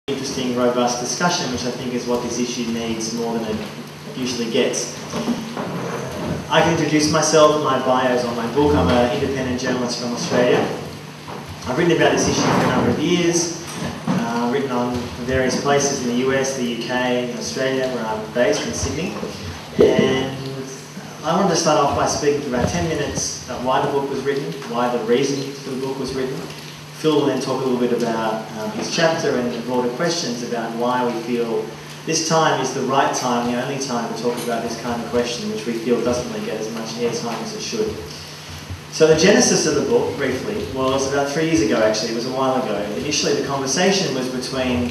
interesting, robust discussion, which I think is what this issue needs more than it usually gets. I can introduce myself. My bio is on my book. I'm an independent journalist from Australia. I've written about this issue for a number of years. Written on various places in the US, the UK, and Australia, where I'm based in Sydney. And I wanted to start off by speaking for about 10 minutes about why the book was written, why the reason for the book was written. Phil will then talk a little bit about his chapter and the broader questions about why we feel this time is the right time, the only time to talk about this kind of question, which we feel doesn't really get as much airtime as it should. So the genesis of the book, briefly, was about 3 years ago actually, it was a while ago. Initially the conversation was between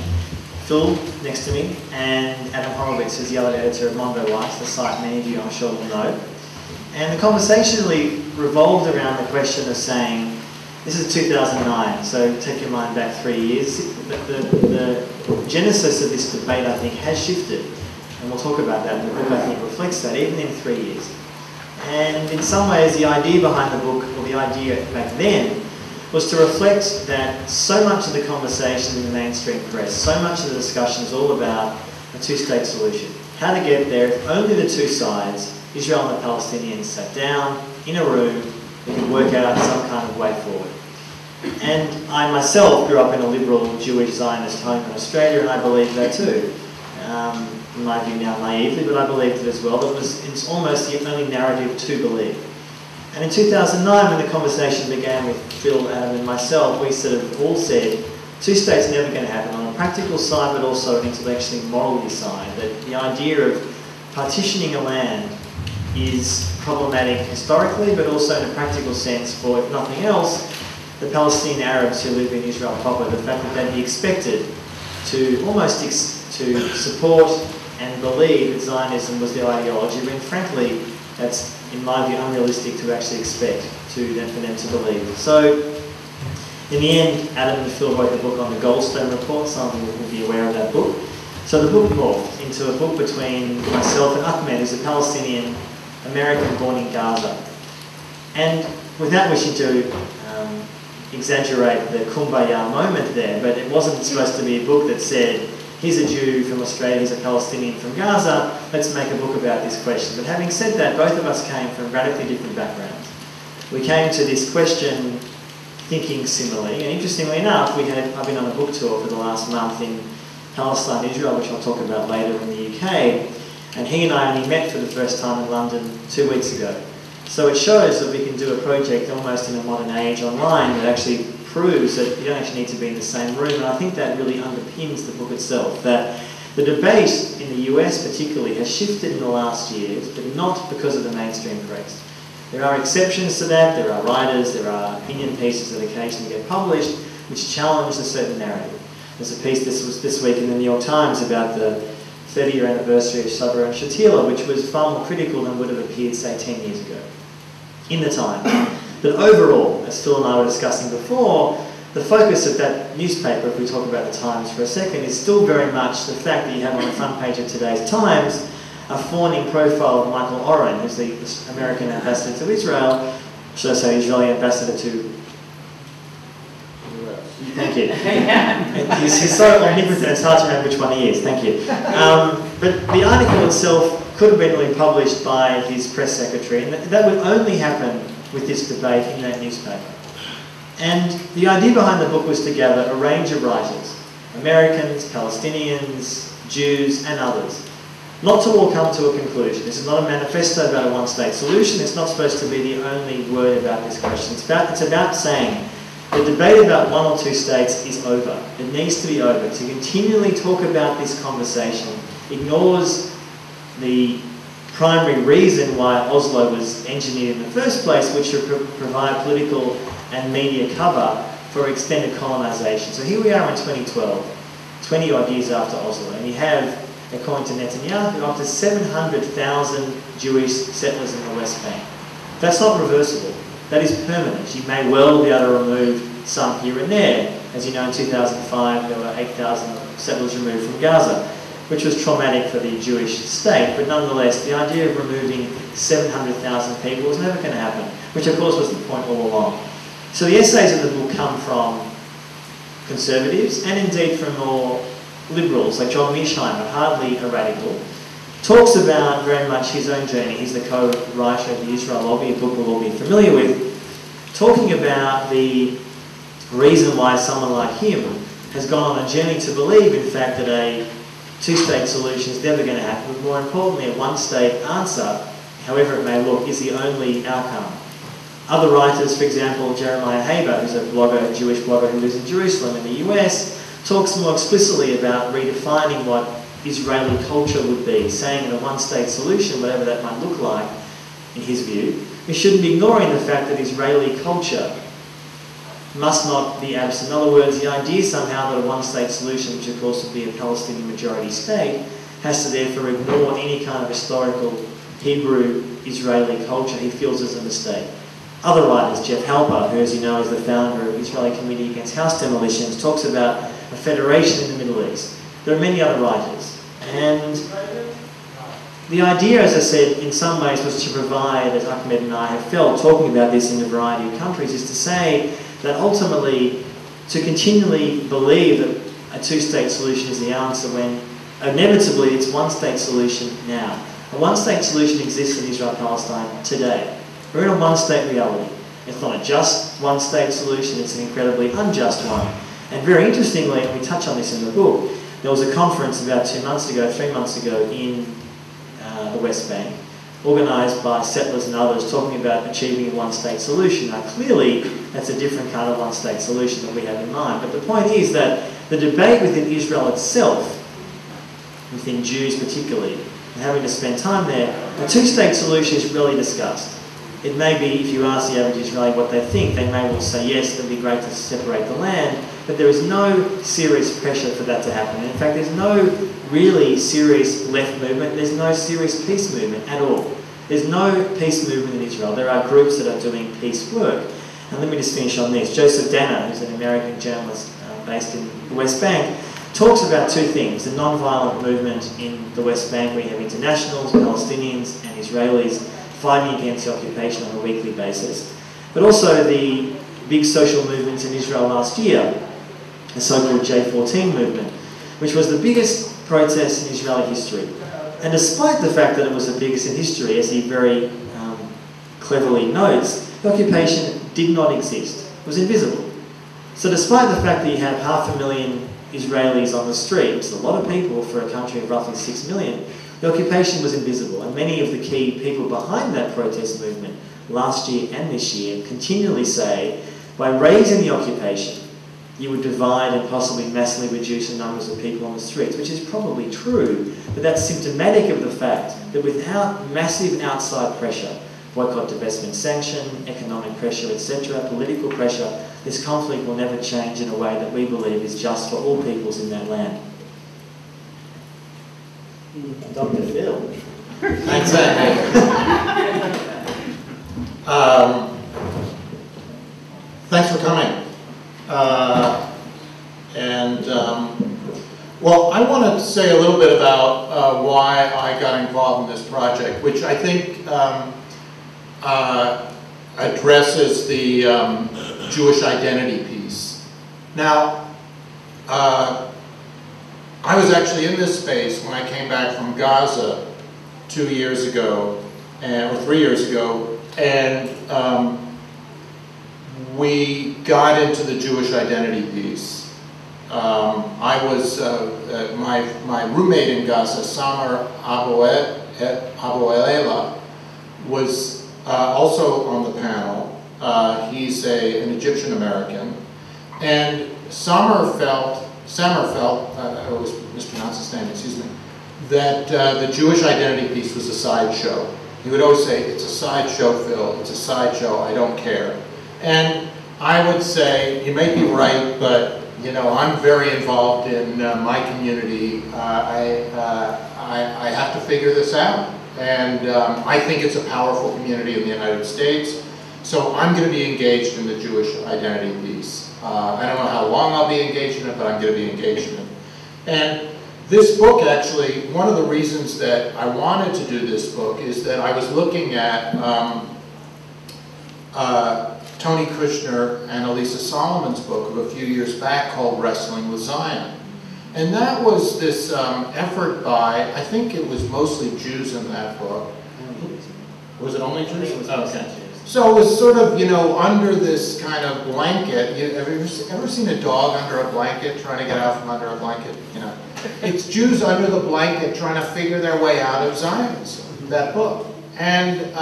Phil, next to me, and Adam Horowitz, who's the other editor of Mondo Weiss, the site many of you I'm sure will know. And the conversation really revolved around the question of saying, this is 2009, so take your mind back 3 years. The genesis of this debate, I think, has shifted, and we'll talk about that, and the book, I think, reflects that, even in 3 years. And in some ways, the idea behind the book, or the idea back then, was to reflect that so much of the conversation in the mainstream press, so much of the discussion is all about a two-state solution. How to get there if only the two sides, Israel and the Palestinians, sat down in a room, they could work out some kind of way forward. And I myself grew up in a liberal Jewish Zionist home in Australia, and I believed that too. In my view now naively, but I believed it as well. It's almost the only narrative to believe. And in 2009, when the conversation began with Phil, Adam and myself, we sort of all said, two states are never going to happen on a practical side, but also an intellectually morally side. That the idea of partitioning a land is problematic historically, but also in a practical sense for, if nothing else, the Palestinian Arabs who live in Israel proper, the fact that they'd be expected to almost to support and believe that Zionism was their ideology, when frankly, that's, in my view, unrealistic to actually expect for them to believe. So, in the end, Adam and Phil wrote the book on the Goldstone Report. Some of you will be aware of that book. So the book morphed into a book between myself and Ahmed, who's a Palestinian American born in Gaza. And without wishing to exaggerate the kumbaya moment there, but it wasn't supposed to be a book that said, here's a Jew from Australia, here's a Palestinian from Gaza, let's make a book about this question. But having said that, both of us came from radically different backgrounds. We came to this question thinking similarly, and interestingly enough, I've been on a book tour for the last month in Palestine and Israel, which I'll talk about later, in the UK, and he and I only met for the first time in London 2 weeks ago. So it shows that we can do a project almost in a modern age online that actually proves that you don't actually need to be in the same room, and I think that really underpins the book itself, that the debate in the US particularly has shifted in the last years, but not because of the mainstream press. There are exceptions to that, there are writers, there are opinion pieces that occasionally get published which challenge a certain narrative. There's a piece this week in the New York Times about the 30-year anniversary of Sabra and Shatila, which was far more critical than would have appeared, say, 10 years ago, in the time. But overall, as Phil and I were discussing before, the focus of that newspaper, if we talk about the Times for a second, is still very much the fact that you have on the front page of today's Times a fawning profile of Michael Oren, who's the American ambassador to Israel, should I say Israeli ambassador to... Thank you. He's so omnipotent, it's hard to remember which one he is. Thank you. But the article itself could have been really published by his press secretary, and that would only happen with this debate in that newspaper. And the idea behind the book was to gather a range of writers, Americans, Palestinians, Jews, and others. Not to all come to a conclusion. This is not a manifesto about a one-state solution. It's not supposed to be the only word about this question. It's about saying the debate about one or two states is over. It needs to be over. To continually talk about this conversation ignores the primary reason why Oslo was engineered in the first place, which would provide political and media cover for extended colonisation. So here we are in 2012, 20 odd years after Oslo, and you have, according to Netanyahu, up to 700,000 Jewish settlers in the West Bank. That's not reversible. That is permanent. You may well be able to remove some here and there. As you know, in 2005, there were 8,000 settlers removed from Gaza, which was traumatic for the Jewish state, but nonetheless, the idea of removing 700,000 people was never going to happen, which of course was the point all along. So the essays in the book come from conservatives, and indeed from more liberals like John Mearsheimer, hardly a radical, talks about very much his own journey. He's the co-writer of the Israel Lobby, a book we'll all be familiar with, talking about the reason why someone like him has gone on a journey to believe, in fact, that a two-state solution is never going to happen, but more importantly, a one-state answer, however it may look, is the only outcome. Other writers, for example, Jeremiah Haber, who's a blogger, a Jewish blogger who lives in Jerusalem in the US, talks more explicitly about redefining what Israeli culture would be, saying that a one-state solution, whatever that might look like, in his view, we shouldn't be ignoring the fact that Israeli culture must not be absent. In other words, the idea somehow that a one-state solution, which of course would be a Palestinian majority state, has to therefore ignore any kind of historical Hebrew-Israeli culture, he feels is a mistake. Other writers, Jeff Halper, who as you know is the founder of the Israeli Committee Against House Demolitions, talks about a federation in the Middle East. There are many other writers. And the idea, as I said, in some ways was to provide, as Ahmed and I have felt, talking about this in a variety of countries, is to say that ultimately, to continually believe that a two-state solution is the answer when inevitably it's one-state solution now. A one-state solution exists in Israel-Palestine today. We're in a one-state reality. It's not a just one-state solution, it's an incredibly unjust one. And very interestingly, and we touch on this in the book, there was a conference about 3 months ago in the West Bank, organised by settlers and others, talking about achieving a one-state solution. Now clearly, that's a different kind of one-state solution that we have in mind. But the point is that the debate within Israel itself, within Jews particularly, and having to spend time there, a two-state solution is rarely discussed. It may be, if you ask the average Israeli what they think, they may well say, yes, it would be great to separate the land, but there is no serious pressure for that to happen. And in fact, there's no really serious left movement, there's no serious peace movement at all. There's no peace movement in Israel. There are groups that are doing peace work. And let me just finish on this. Joseph Danner, who's an American journalist based in the West Bank, talks about two things: the non-violent movement in the West Bank, where you have internationals, Palestinians and Israelis fighting against the occupation on a weekly basis, but also the big social movements in Israel last year, the so-called J14 movement, which was the biggest protest in Israeli history. And despite the fact that it was the biggest in history, as he very cleverly notes, the occupation did not exist. It was invisible. So despite the fact that you have 500,000 Israelis on the streets, a lot of people for a country of roughly 6 million, the occupation was invisible. And many of the key people behind that protest movement last year and this year continually say, by raising the occupation, you would divide and possibly massively reduce the numbers of people on the streets, which is probably true, but that's symptomatic of the fact that without massive outside pressure, boycott, divestment, sanction, economic pressure, etc., political pressure, this conflict will never change in a way that we believe is just for all peoples in that land. Dr. Phil. Thanks, Andy. Thanks for coming. Well, I want to say a little bit about why I got involved in this project, which I think addresses the Jewish identity piece. Now, I was actually in this space when I came back from Gaza 2 years ago, or 3 years ago, and we got into the Jewish identity piece. I was, my roommate in Gaza, Samer Abu-Elela, was also on the panel. He's an Egyptian American, and Samer felt, I always mispronounce his name, excuse me, that the Jewish identity piece was a sideshow. He would always say, it's a sideshow, Phil, it's a sideshow, I don't care. And I would say, you may be right, but you know, I'm very involved in my community. I have to figure this out. And I think it's a powerful community in the United States. So I'm going to be engaged in the Jewish identity piece. I don't know how long I'll be engaged in it, but I'm going to be engaged in it. And this book, actually, one of the reasons that I wanted to do this book is that I was looking at Tony Kushner and Elisa Solomon's book of a few years back called Wrestling with Zion. And that was this effort by, I think it was mostly Jews in that book. Was it only Jews? Okay. So it was sort of, you know, under this kind of blanket. Have you ever seen a dog under a blanket trying to get out from under a blanket? You know, it's Jews under the blanket trying to figure their way out of Zionism, that book. And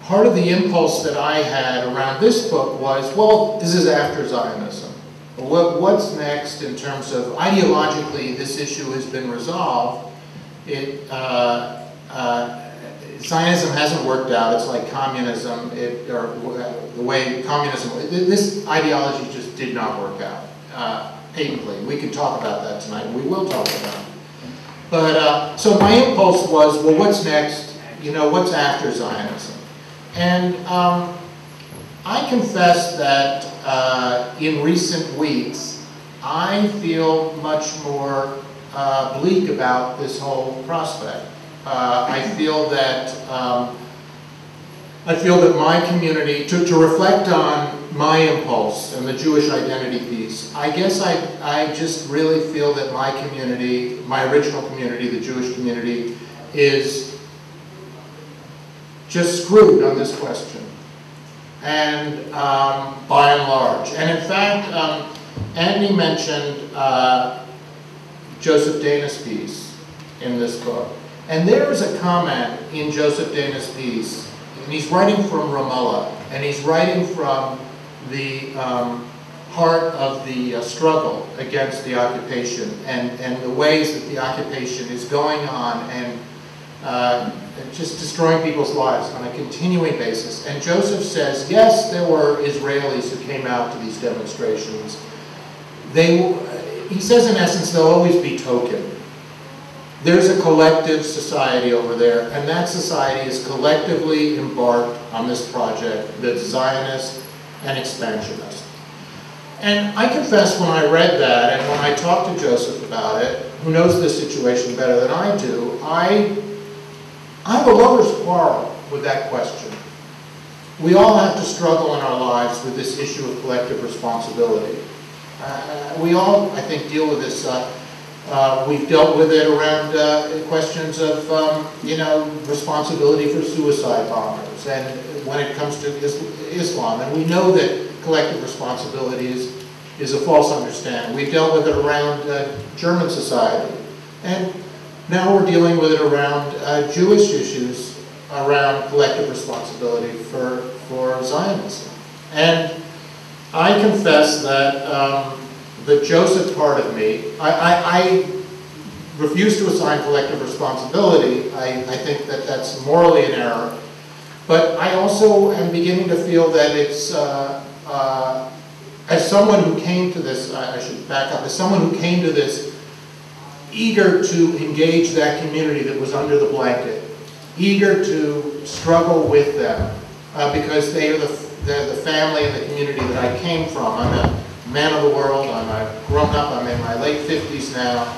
part of the impulse that I had around this book was, well, this is after Zionism. What's next in terms of ideologically this issue has been resolved? Zionism hasn't worked out. It's like communism, or the way communism, this ideology just did not work out patently. We can talk about that tonight. We will talk about it. But, so my impulse was, well, what's next? You know, what's after Zionism? And I confess that in recent weeks, I feel much more bleak about this whole prospect. I feel that my community, to reflect on my impulse and the Jewish identity piece, I guess I just really feel that my community, my original community, the Jewish community, is just screwed on this question, and by and large. And in fact, Antony mentioned Joseph Dana's piece in this book. And there is a comment in Joseph Dana's piece, and he's writing from Ramallah, and he's writing from the heart of the struggle against the occupation, and the ways that the occupation is going on and just destroying people's lives on a continuing basis. And Joseph says, yes, there were Israelis who came out to these demonstrations. He says, in essence, they'll always be token. There's a collective society over there, and that society is collectively embarked on this project that's Zionist and expansionist. And I confess, when I read that, and when I talked to Joseph about it, who knows this situation better than I do, I have a lover's quarrel with that question. We all have to struggle in our lives with this issue of collective responsibility. We all, I think, deal with this. We've dealt with it around questions of, you know, responsibility for suicide bombers, and when it comes to Islam. And we know that collective responsibility is a false understanding. We've dealt with it around German society. And now we're dealing with it around Jewish issues around collective responsibility for Zionism. And I confess that the Joseph part of me, I refuse to assign collective responsibility. I think that that's morally an error. But I also am beginning to feel that it's, as someone who came to this, I should back up, as someone who came to this eager to engage that community that was under the blanket, eager to struggle with them, because they're the family and the community that I came from. I'm a man of the world, I've grown up, I'm in my late 50s now.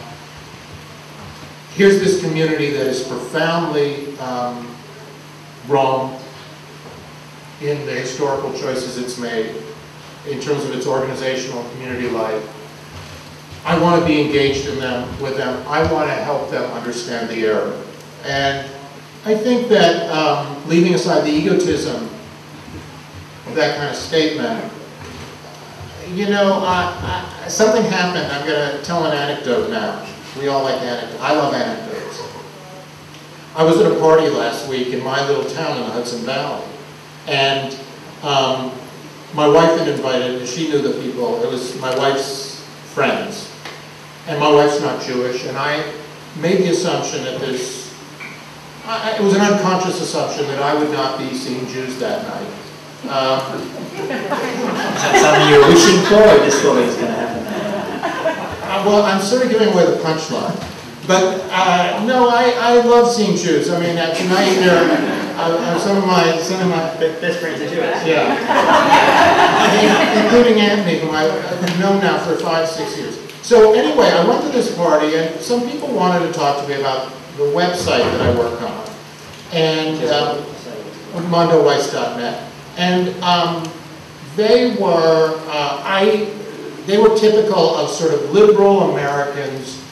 Here's this community that is profoundly wrong in the historical choices it's made in terms of its organizational and community life. I want to be engaged in with them. I want to help them understand the error. And I think that leaving aside the egotism of that kind of statement, you know, something happened. I'm going to tell an anecdote now. We all like anecdotes. I love anecdotes. I was at a party last week in my little town in the Hudson Valley. And my wife had invited, she knew the people. It was my wife's friends. And my wife's not Jewish. And I made the assumption that it was an unconscious assumption that I would not be seeing Jews that night. Is that something you're wishing for, or just thought it was going to happen? Well, I'm sort of giving away the punchline. But no, I love seeing Jews. I mean, tonight some of my best friends are Jewish. Yeah, including Antony, whom I've known now for 5-6 years. So anyway, I went to this party, and some people wanted to talk to me about the website that I work on, and mondoweiss.net. And they were, they were typical of sort of liberal Americans,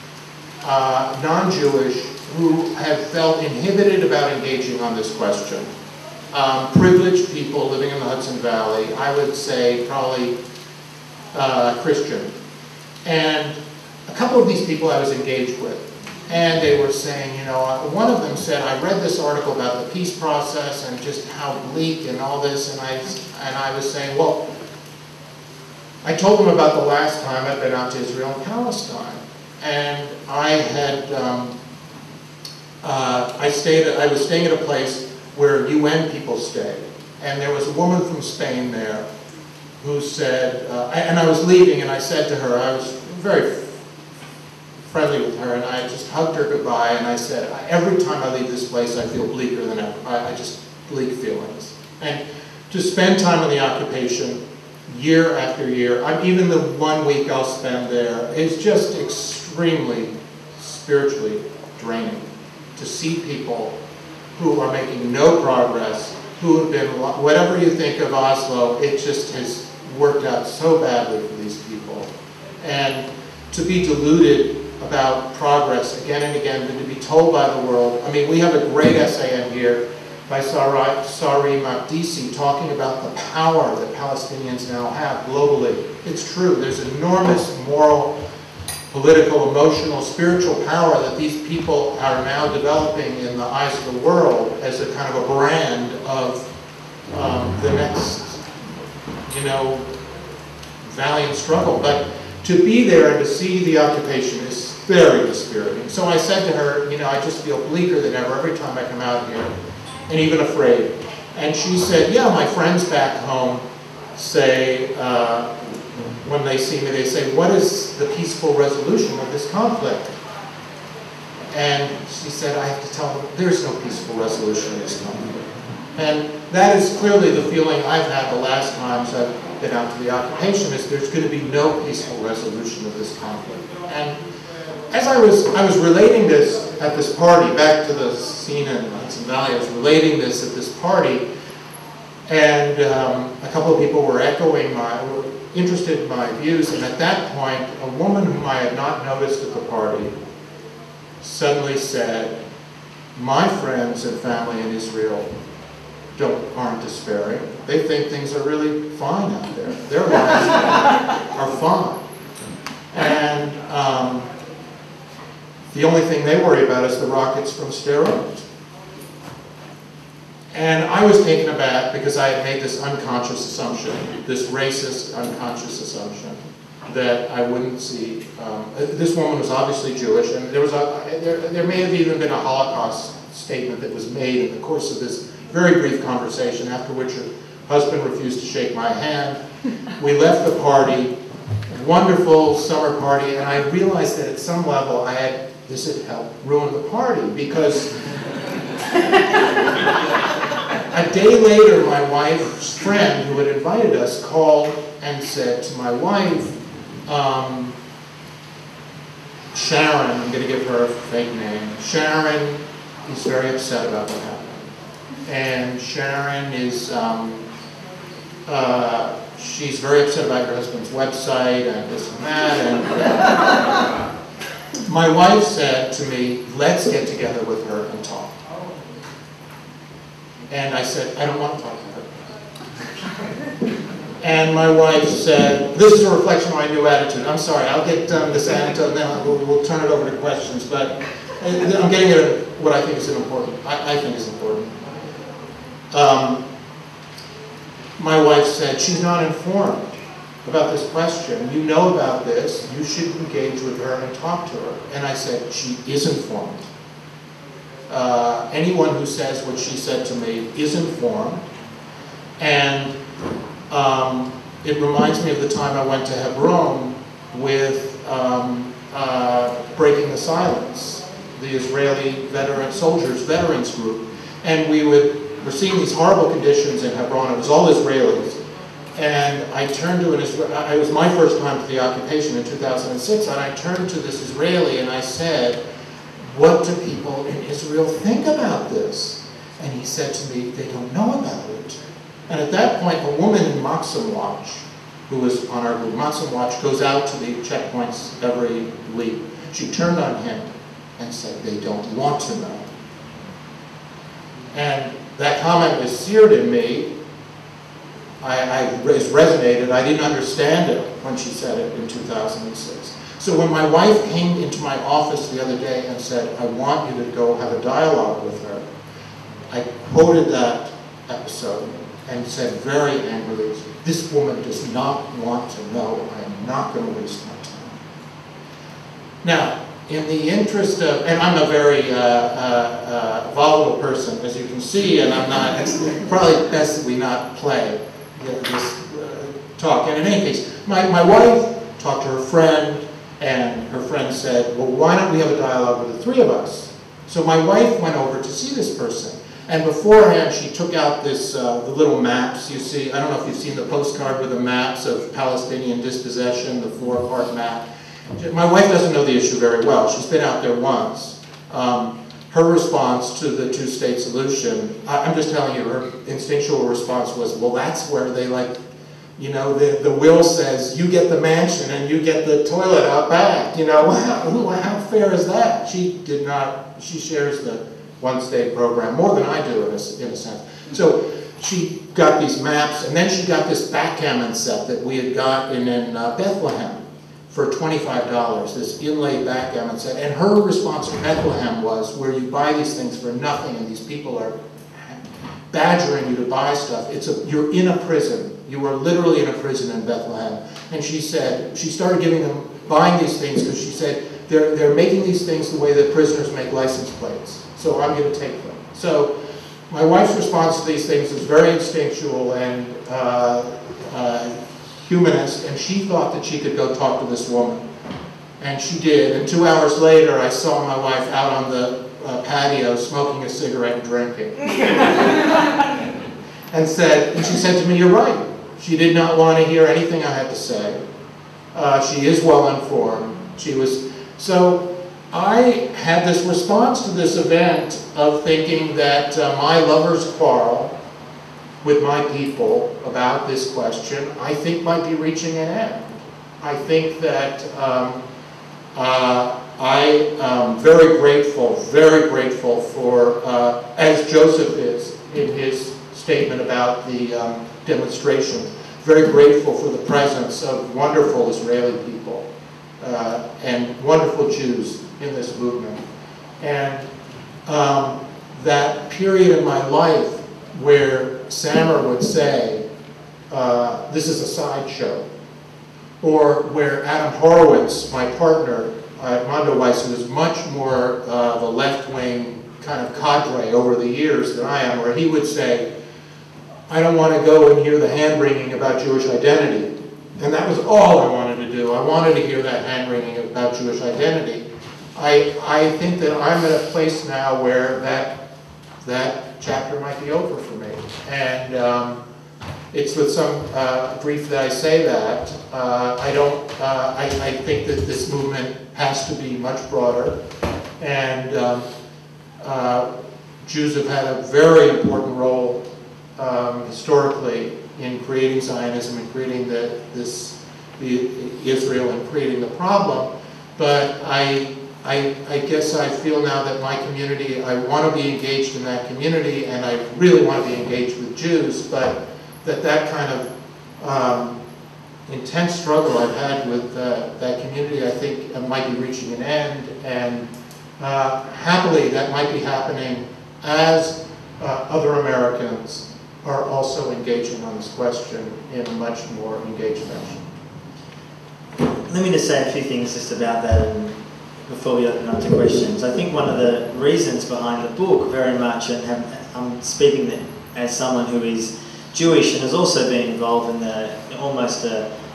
non-Jewish, who have felt inhibited about engaging on this question. Privileged people living in the Hudson Valley, I would say probably Christian. And a couple of these people I was engaged with. And they were saying, you know, one of them said, I read this article about the peace process and just how bleak and all this, and I was saying, well, I told them about the last time I'd been out to Israel and Palestine. And I had, I was staying at a place where UN people stay. And there was a woman from Spain there who said, and I was leaving, and I said to her, I was very friendly with her, and I just hugged her goodbye, and I said, every time I leave this place, I feel bleaker than ever. I just bleak feelings. And to spend time in the occupation, year after year, even the 1 week I'll spend there, is just extremely spiritually draining. To see people who are making no progress, who have been, whatever you think of Oslo, it just has worked out so badly for these people. And to be deluded about progress again and again, and to be told by the world. I mean, we have a great essay in here by Sari Makdisi talking about the power that Palestinians now have globally. It's true. There's enormous moral, political, emotional, spiritual power that these people are now developing in the eyes of the world as a kind of a brand of the next, you know, valiant struggle. But to be there and to see the occupation is very dispiriting. So I said to her, you know, I just feel bleaker than ever every time I come out here, and even afraid. And she said, yeah, my friends back home say, when they see me, they say, what is the peaceful resolution of this conflict? And she said, I have to tell them, there's no peaceful resolution of this conflict. And that is clearly the feeling I've had the last times I've been out to the occupation, is there's going to be no peaceful resolution of this conflict. And as I was relating this at this party, back to the scene in Hudson Valley, I was relating this at this party, and a couple of people were were interested in my views, and at that point, a woman whom I had not noticed at the party suddenly said, my friends and family in Israel aren't despairing. They think things are really fine out there. Their lives are fine. And the only thing they worry about is the rockets from steroids. And I was taken aback because I had made this unconscious assumption, this racist unconscious assumption, that I wouldn't see. This woman was obviously Jewish, and there may have even been a Holocaust statement that was made in the course of this very brief conversation, after which her husband refused to shake my hand. We left the party, wonderful summer party, and I realized that at some level this had helped ruin the party, because a day later my wife's friend who had invited us called and said to my wife, Sharon, I'm going to give her a fake name, Sharon is very upset about what happened. And Sharon is, she's very upset about her husband's website and this and that. And my wife said to me, let's get together with her and talk. And I said, I don't want to talk to her. And my wife said, this is a reflection of my new attitude. I'm sorry, I'll get this anecdote and then we'll turn it over to questions. But I'm getting at what I think is important. I think is important. My wife said, she's not informed about this question. You know about this. You should engage with her and talk to her. And I said, she is informed. Anyone who says what she said to me is informed. And it reminds me of the time I went to Hebron with Breaking the Silence, the Israeli veterans group. And we're seeing these horrible conditions in Hebron. It was all Israelis. And I turned to it was my first time to the occupation in 2006, and I turned to this Israeli and I said, what do people in Israel think about this? And he said to me, they don't know about it. And at that point, a woman in Maxim Watch who was on our Matson watch, goes out to the checkpoints every week. She turned on him and said, "They don't want to know." And that comment was seared in me. It resonated. I didn't understand it when she said it in 2006. So when my wife came into my office the other day and said, "I want you to go have a dialogue with her," I quoted that episode and said very angrily, "This woman does not want to know. I am not going to waste my time." Now, in the interest of, and I'm a very volatile person, as you can see, and I'm not, it's probably best that we not play this talk. And in any case, my wife talked to her friend, and her friend said, "Well, why don't we have a dialogue with the three of us?" So my wife went over to see this person. And beforehand, she took out this, the little maps you see. I don't know if you've seen the postcard with the maps of Palestinian dispossession, the 4-part map. My wife doesn't know the issue very well. She's been out there once. Her response to the two-state solution, I'm just telling you, her instinctual response was, "Well, that's where they like, you know, the will says you get the mansion and you get the toilet out back. You know, how fair is that?" She did not, she shares the one-state program more than I do in a sense. So she got these maps, and then she got this backgammon set that we had gotten in Bethlehem for $25, this inlaid backgammon set. And her response to Bethlehem was, where you buy these things for nothing and these people are badgering you to buy stuff, you're in a prison. You are literally in a prison in Bethlehem. And she said, she started buying these things because she said, they're making these things the way that prisoners make license plates. So I'm going to take them. So my wife's response to these things is very instinctual and humanist, and she thought that she could go talk to this woman. And she did. And 2 hours later, I saw my wife out on the patio smoking a cigarette and drinking. And she said to me, "You're right." She did not want to hear anything I had to say. She is well informed. So I had this response to this event of thinking that my lover's quarrel with my people about this question, I think might be reaching an end. I think that I am very grateful for, as Joseph is in his statement about the demonstration, very grateful for the presence of wonderful Israeli people and wonderful Jews in this movement. And that period in my life where Samer would say, "This is a sideshow," or where Adam Horowitz, my partner at Mondo Weiss, who is much more the left-wing kind of cadre over the years than I am, where he would say, "I don't want to go and hear the hand-wringing about Jewish identity." And that was all I wanted to do. I wanted to hear that hand-wringing about Jewish identity. I think that I'm at a place now where that chapter might be over for me. And it's with some grief that I say that. I think that this movement has to be much broader. And Jews have had a very important role historically in creating Zionism and creating Israel and creating the problem. But I guess I feel now that my community, I want to be engaged in that community, and I really want to be engaged with Jews, but that kind of intense struggle I've had with that community, I think might be reaching an end, and happily that might be happening as other Americans are also engaging on this question in a much more engaged fashion. Let me just say a few things just about that and before we open up to questions. I think one of the reasons behind the book very much, and I'm speaking as someone who is Jewish and has also been involved in almost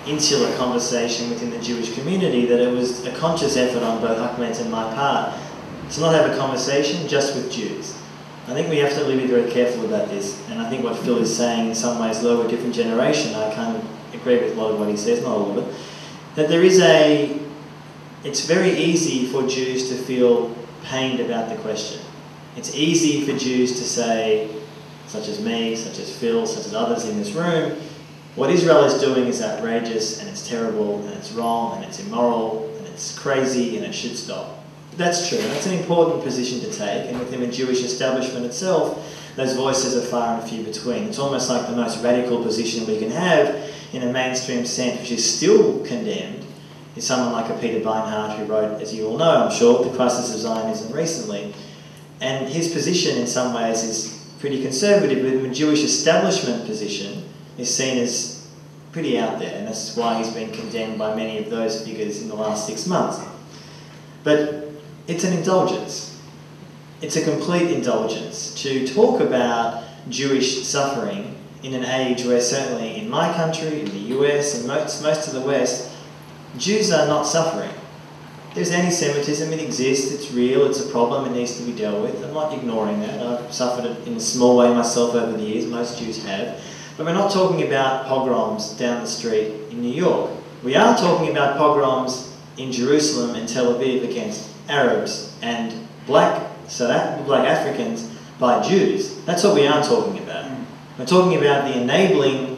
insular conversation within the Jewish community, that it was a conscious effort on both Ahmed's and my part to not have a conversation just with Jews. I think we have to really be very careful about this, and I think what Phil is saying in some ways, though we're a different generation, I kind of agree with a lot of what he says, not all of it, that there is it's very easy for Jews to feel pained about the question. It's easy for Jews to say, such as me, such as Phil, such as others in this room, what Israel is doing is outrageous and it's terrible and it's wrong and it's immoral and it's crazy and it should stop. That's true, and that's an important position to take, and within the Jewish establishment itself, those voices are far and few between. It's almost like the most radical position we can have in a mainstream sense, which is still condemned, is someone like a Peter Beinhardt, who wrote, as you all know, I'm sure, The Crisis of Zionism recently. And his position in some ways is pretty conservative, but the Jewish establishment position is seen as pretty out there, and that's why he's been condemned by many of those figures in the last 6 months. But it's an indulgence. It's a complete indulgence to talk about Jewish suffering in an age where, certainly in my country, in the US, and most of the West, Jews are not suffering. There's anti-Semitism, it exists, it's real, it's a problem, it needs to be dealt with. I'm not ignoring that. I've suffered it in a small way myself over the years, most Jews have. But we're not talking about pogroms down the street in New York. We are talking about pogroms in Jerusalem and Tel Aviv against Arabs and black Africans by Jews. That's what we are talking about. We're talking about the enabling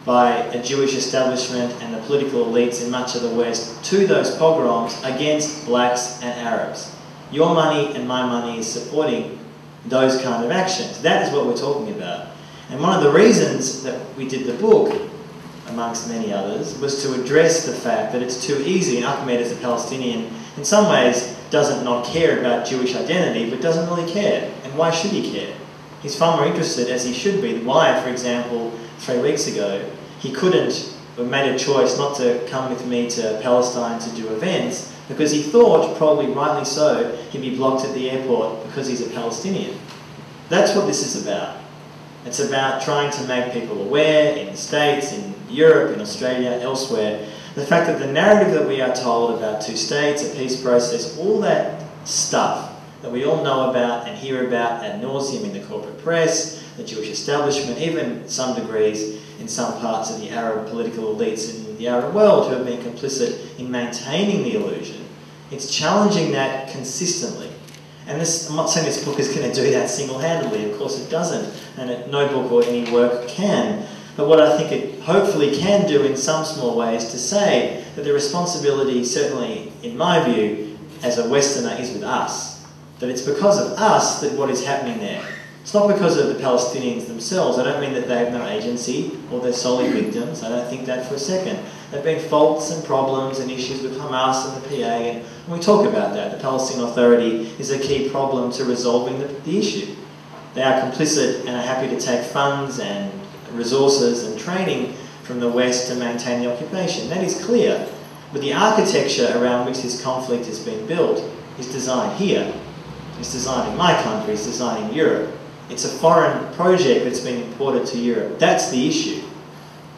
by a Jewish establishment and the political elites in much of the West to those pogroms against blacks and Arabs. Your money and my money is supporting those kind of actions. That is what we're talking about. And one of the reasons that we did the book, amongst many others, was to address the fact that it's too easy, and Ahmed as a Palestinian in some ways doesn't not care about Jewish identity, but doesn't really care. And why should he care? He's far more interested, as he should be, why, for example, 3 weeks ago, he couldn't, or made a choice not to come with me to Palestine to do events, because he thought, probably rightly so, he'd be blocked at the airport because he's a Palestinian. That's what this is about. It's about trying to make people aware in the States, in Europe, in Australia, elsewhere, the fact that the narrative that we are told about two states, a peace process, all that stuff that we all know about and hear about ad nauseum in the corporate press, the Jewish establishment, even some degrees in some parts of the Arab political elites in the Arab world who have been complicit in maintaining the illusion. It's challenging that consistently. And this, I'm not saying this book is going to do that single-handedly, of course it doesn't, and no book or any work can. But what I think it hopefully can do in some small way is to say that the responsibility, certainly in my view, as a Westerner, is with us. That it's because of us that what is happening there. It's not because of the Palestinians themselves. I don't mean that they have no agency or they're solely victims. I don't think that for a second. There have been faults and problems and issues with Hamas and the PA, and we talk about that. The Palestinian Authority is a key problem to resolving the issue. They are complicit and are happy to take funds and resources and training from the West to maintain the occupation. That is clear. But the architecture around which this conflict has been built is designed here. It's designed in my country, it's designed in Europe. It's a foreign project that's been imported to Europe. That's the issue.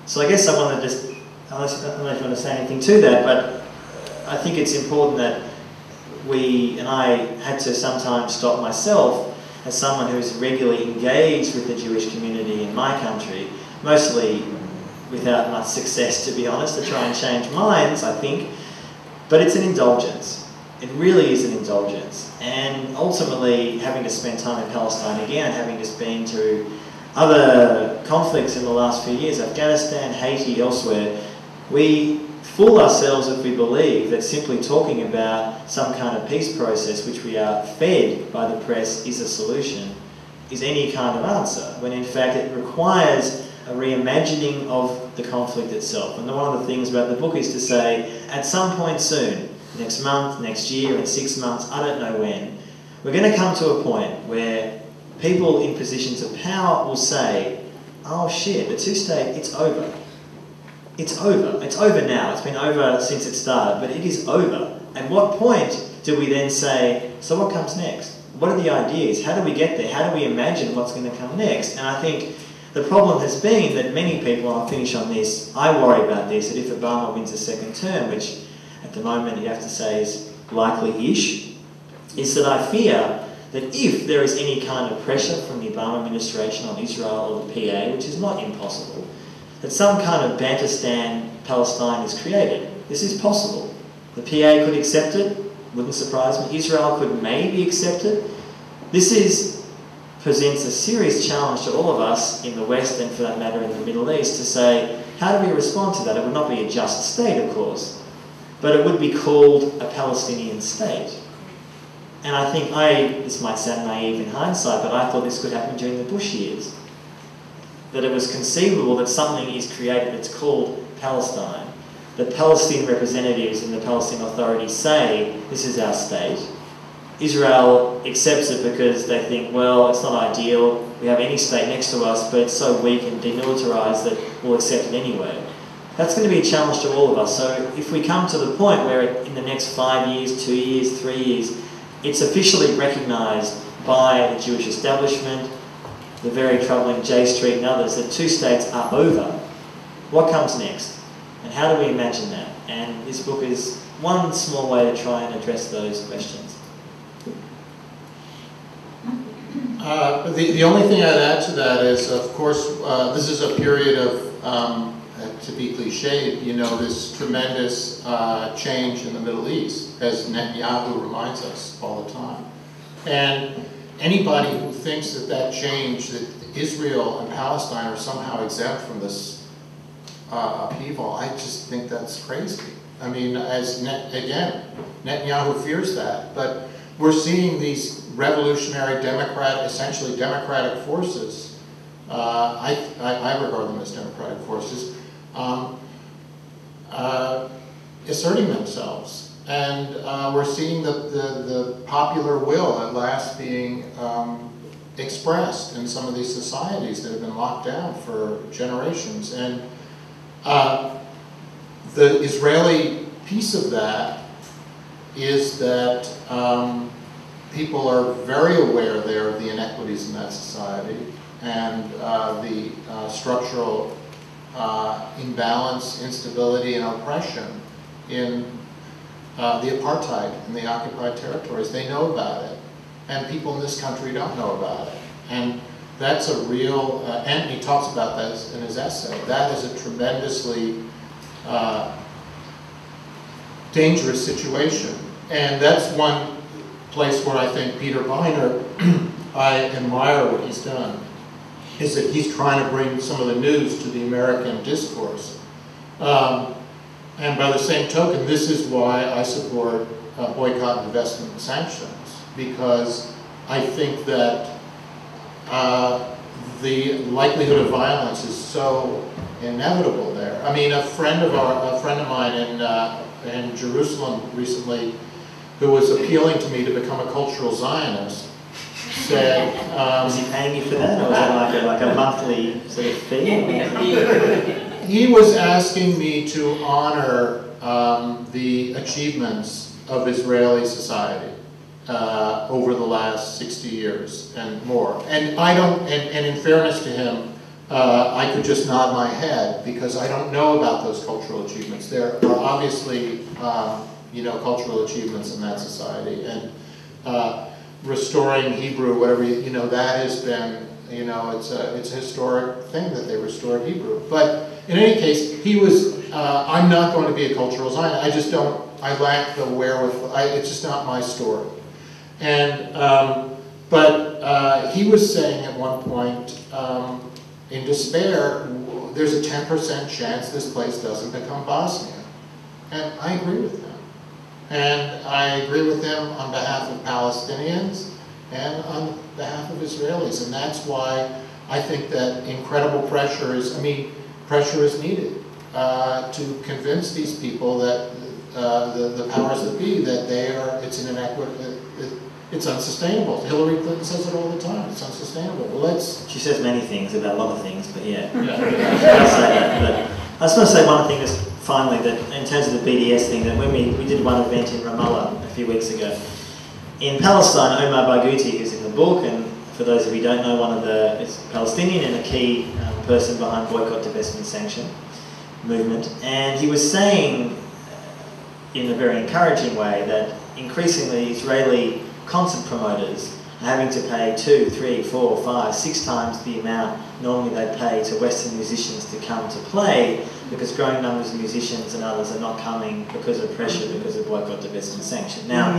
So I guess I want to just, I don't know if you want to say anything to that, but I think it's important that we, and I had to sometimes stop myself as someone who is regularly engaged with the Jewish community in my country, mostly without much success, to be honest, to try and change minds, I think. But it's an indulgence. It really is an indulgence. And ultimately, having to spend time in Palestine again, having just been through other conflicts in the last few years, Afghanistan, Haiti, elsewhere, we fool ourselves if we believe that simply talking about some kind of peace process, which we are fed by the press, is a solution, is any kind of answer, when in fact it requires a reimagining of the conflict itself. And one of the things about the book is to say, at some point soon, next month, next year, in 6 months, I don't know when, we're going to come to a point where people in positions of power will say, oh shit, the two-state, it's over. It's over. It's over now. It's been over since it started, but it is over. At what point do we then say, so what comes next? What are the ideas? How do we get there? How do we imagine what's going to come next? And I think the problem has been that many people, and I'll finish on this, I worry about this, that if Obama wins a second term, which at the moment you have to say is likely-ish, is that I fear that if there is any kind of pressure from the Obama administration on Israel or the PA, which is not impossible, that some kind of Bantustan Palestine is created. This is possible. The PA could accept it, wouldn't surprise me. Israel could maybe accept it. This presents a serious challenge to all of us in the West and for that matter in the Middle East to say, how do we respond to that? It would not be a just state, of course, but it would be called a Palestinian state. And I think this might sound naive in hindsight, but I thought this could happen during the Bush years. That it was conceivable that something is created that's called Palestine, that Palestinian representatives and the Palestinian Authority say, this is our state. Israel accepts it because they think, well, it's not ideal, we have any state next to us, but it's so weak and demilitarized that we'll accept it anyway. That's going to be a challenge to all of us. So if we come to the point where in the next 5 years, 2 years, 3 years, it's officially recognized by the Jewish establishment, the very troubling J Street and others, that two states are over, what comes next? And how do we imagine that? And this book is one small way to try and address those questions. The only thing I'd add to that is, of course, this is a period of, to be cliched, you know, this tremendous change in the Middle East, as Netanyahu reminds us all the time. And anybody who thinks that change, that Israel and Palestine are somehow exempt from this upheaval, I just think that's crazy. I mean, again, Netanyahu fears that, but we're seeing these revolutionary, essentially democratic forces. I regard them as democratic forces, asserting themselves. And we're seeing the popular will at last being expressed in some of these societies that have been locked down for generations. And the Israeli piece of that is that people are very aware there of the inequities in that society and the structural imbalance, instability, and oppression in the apartheid in the occupied territories. They know about it, and people in this country don't know about it. And that's a real, Antony talks about that in his essay, that is a tremendously dangerous situation. And that's one place where I think Peter Viner, I admire what he's done, is that he's trying to bring some of the news to the American discourse. And by the same token, this is why I support boycott, divestment, and sanctions, because I think that the likelihood of violence is so inevitable there. I mean, a friend of mine in Jerusalem recently, who was appealing to me to become a cultural Zionist, said... was he paying you for that, or was it like a monthly sort of fee? He was asking me to honor the achievements of Israeli society over the last 60 years and more. And I don't, and in fairness to him, I could just nod my head because I don't know about those cultural achievements. There are obviously, you know, cultural achievements in that society, and restoring Hebrew, whatever, you know, that has been, you know, it's a historic thing that they restored Hebrew. But in any case, he was, I'm not going to be a cultural Zionist. I just don't, I lack the wherewithal. It's just not my story. And, but he was saying at one point, in despair, there's a 10% chance this place doesn't become Bosnia. And I agree with him. And I agree with him on behalf of Palestinians and on behalf of Israelis. And that's why I think that incredible pressure is, I mean, pressure is needed to convince these people that the powers that be, that they are, it's an inequity, it's unsustainable. Hillary Clinton says it all the time, it's unsustainable. Well, let's... She says many things about a lot of things, but yeah. She does say that. But I just want to say one thing just finally, that in terms of the BDS thing, that when we did one event in Ramallah a few weeks ago, in Palestine, Omar Barghouti, who's in the book, and for those of you who don't know, is Palestinian and a key person behind boycott, divestment, sanction movement, and he was saying in a very encouraging way that increasingly Israeli concert promoters are having to pay 2, 3, 4, 5, 6 times the amount normally they pay to Western musicians to come to play, because growing numbers of musicians and others are not coming because of pressure, because of boycott, divestment, sanction. Now,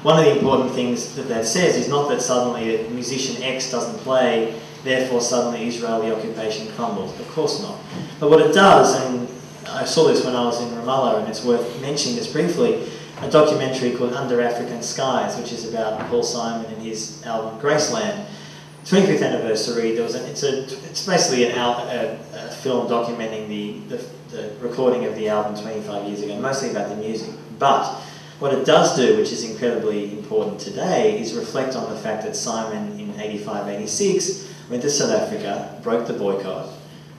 one of the important things that says is not that suddenly musician X doesn't play therefore suddenly Israeli occupation crumbles. Of course not. But what it does, and I saw this when I was in Ramallah, and it's worth mentioning this briefly, a documentary called Under African Skies, which is about Paul Simon and his album Graceland. 25th anniversary. It's basically a film documenting the recording of the album 25 years ago, mostly about the music. But what it does do, which is incredibly important today, is reflect on the fact that Simon in 85, 86 went to South Africa, broke the boycott,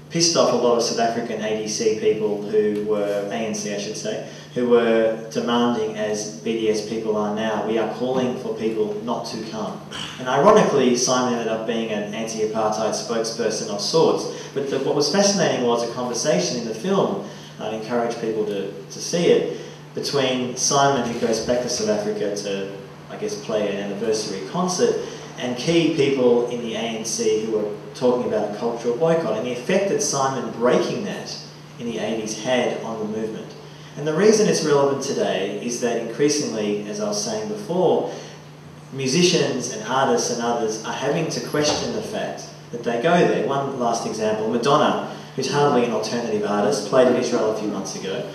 pissed off a lot of South African ADC people who were, ANC I should say, who were demanding, as BDS people are now, we are calling for people not to come. And ironically, Simon ended up being an anti-apartheid spokesperson of sorts. But what was fascinating was a conversation in the film, I'd encourage people to see it, between Simon, who goes back to South Africa to, I guess, play an anniversary concert, and key people in the ANC who were talking about a cultural boycott, and the effect that Simon breaking that in the 80s had on the movement. And the reason it's relevant today is that increasingly, as I was saying before, musicians and artists and others are having to question the fact that they go there. One last example, Madonna, who's hardly an alternative artist, played in Israel a few months ago.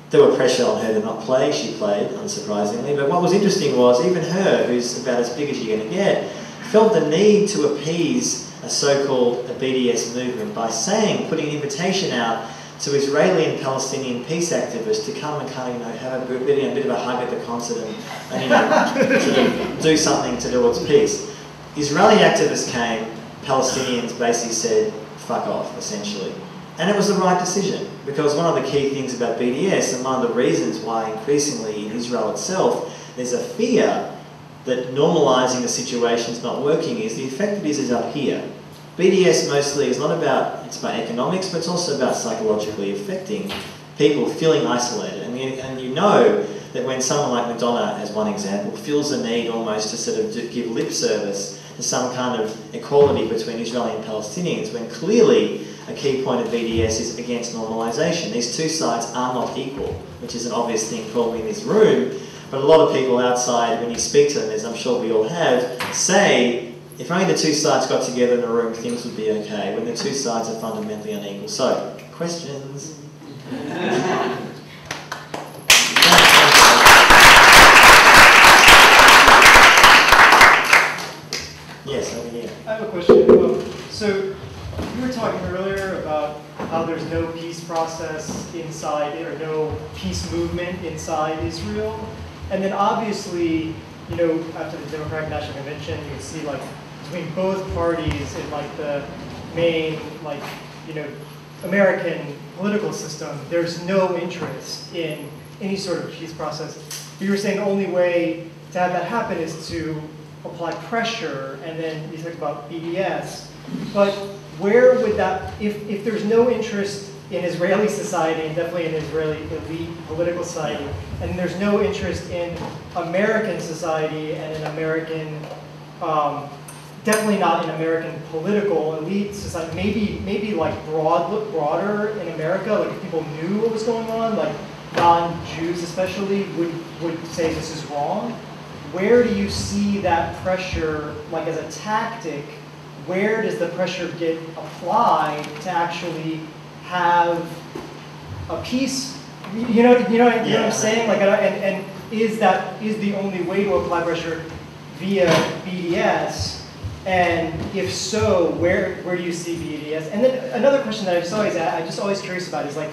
There were pressure on her to not play. She played, unsurprisingly. But what was interesting was even her, who's about as big as you're going to get, felt the need to appease a so-called BDS movement by saying, putting an invitation out to Israeli and Palestinian peace activists to come and kind of, have a bit of a hug at the concert and sort of do something towards peace. Israeli activists came, Palestinians basically said, fuck off, essentially. And it was the right decision, because one of the key things about BDS, and one of the reasons why increasingly in Israel itself there's a fear that normalising the situation is not working, is the effect of this is up here. BDS mostly is not about, it's about economics, but it's also about psychologically affecting people feeling isolated. And you know that when someone like Madonna, as one example, feels the need almost to sort of give lip service to some kind of equality between Israeli and Palestinians, when clearly a key point of BDS is against normalisation. These two sides are not equal, which is an obvious thing probably in this room, but a lot of people outside, when you speak to them, as I'm sure we all have, say, if only the two sides got together in a room, things would be okay, when the two sides are fundamentally unequal. So, questions? Yes, over here. I have a question. So, you were talking earlier about how there's no peace process inside, or no peace movement inside Israel. And then obviously, after the Democratic National Convention, you can see like between both parties in like the main, American political system, there's no interest in any sort of peace process. But you were saying the only way to have that happen is to apply pressure, and then you talked about BDS. But where would that, if there's no interest in Israeli society, and definitely in Israeli elite political society, and there's no interest in American society and in American, definitely not in American political elite society, maybe like broader in America, like if people knew what was going on, like non-Jews especially would say this is wrong. Where do you see that pressure, like as a tactic, where does the pressure get applied to actually have a peace? You know what I'm saying? Like, and is the only way to apply pressure via BDS? And if so, where do you see BDS? And then another question that I'm just always curious about is like,